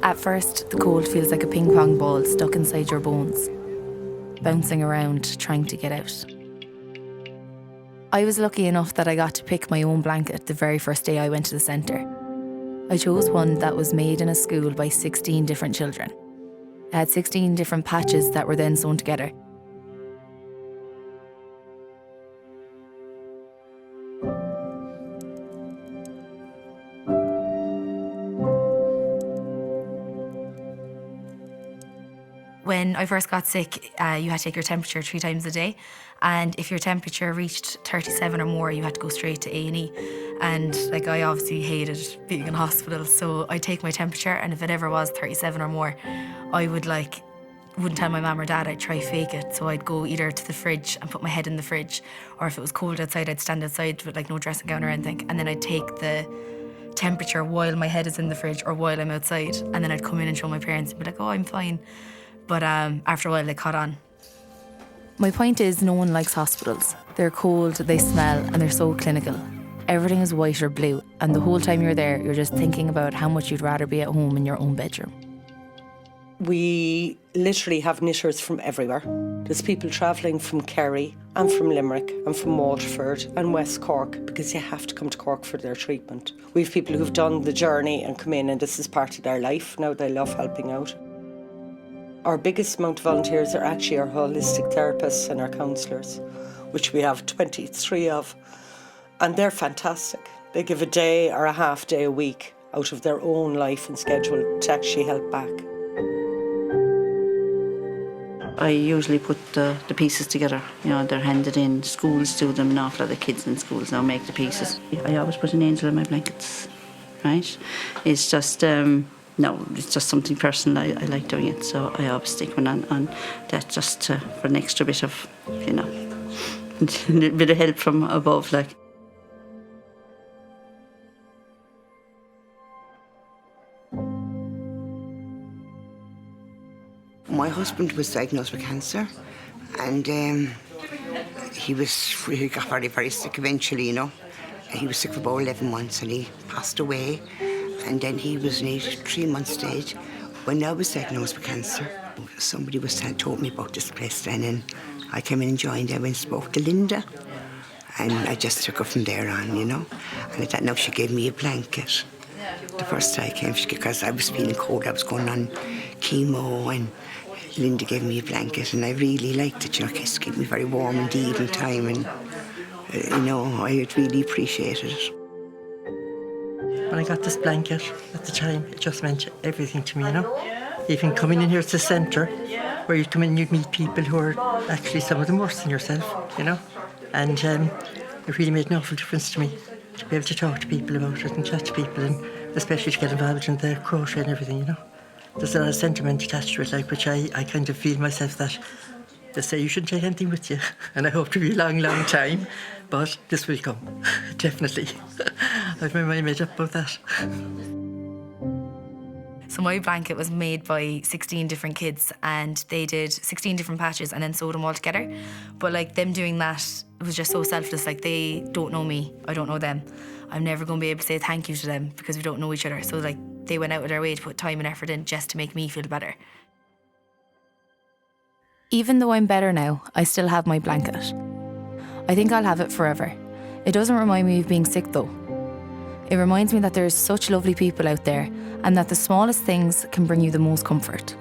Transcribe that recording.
At first, the cold feels like a ping pong ball stuck inside your bones, bouncing around, trying to get out. I was lucky enough that I got to pick my own blanket the very first day I went to the centre. I chose one that was made in a school by 16 different children. It had 16 different patches that were then sewn together. When I first got sick, you had to take your temperature 3 times a day. And if your temperature reached 37 or more, you had to go straight to A&E. And I obviously hated being in hospital, so I'd take my temperature, and if it ever was 37 or more, I wouldn't tell my mum or dad. I'd try fake it. So I'd go either to the fridge and put my head in the fridge, or if it was cold outside, I'd stand outside with no dressing gown or anything, and then I'd take the temperature while my head is in the fridge or while I'm outside, and then I'd come in and show my parents and be like, oh, I'm fine. But after a while, they caught on. My point is, no one likes hospitals. They're cold, they smell, and they're so clinical. Everything is white or blue, and the whole time you're there, you're just thinking about how much you'd rather be at home in your own bedroom. We literally have knitters from everywhere. There's people travelling from Kerry and from Limerick and from Waterford and West Cork, because you have to come to Cork for their treatment. We have people who've done the journey and come in, and this is part of their life. Now they love helping out. Our biggest amount of volunteers are actually our holistic therapists and our counsellors, which we have 23 of. And they're fantastic. They give a day or a half day a week out of their own life and schedule to actually help back. I usually put the pieces together. They're handed in. Schools do them, an awful lot of kids in schools now make the pieces. I always put an angel in my blankets, right? It's just, it's just something personal. I like doing it, so I always stick one on that just for an extra bit of, a bit of help from above, My husband was diagnosed with cancer, and he got very, very sick eventually, He was sick for about 11 months and he passed away. And then he was in a 3-month stage when I was diagnosed with cancer. Somebody told me about this place then, and I came in and joined. I went and spoke to Linda, and I just took her from there on, And I thought, now she gave me a blanket. The first time I came, because I was feeling cold, I was going on chemo, and Linda gave me a blanket, and I really liked it. It kept me very warm in the evening time, and I really appreciated it. When I got this blanket at the time, it just meant everything to me, Even coming in here to the centre, where you'd come in and you'd meet people who are actually some of them worse than yourself, And it really made an awful difference to me to be able to talk to people about it and chat to people, and especially to get involved in the crochet and everything, There's a lot of sentiment attached to it, which I kind of feel myself that they say you shouldn't take anything with you, and I hope to be a long, long time, but this will come, definitely. I've my mind made up about that. So my blanket was made by 16 different kids, and they did 16 different patches and then sewed them all together. But them doing that was just so selfless. They don't know me, I don't know them. I'm never going to be able to say thank you to them because we don't know each other. So they went out of their way to put time and effort in just to make me feel better. Even though I'm better now, I still have my blanket. I think I'll have it forever. It doesn't remind me of being sick though. It reminds me that there's such lovely people out there, and that the smallest things can bring you the most comfort.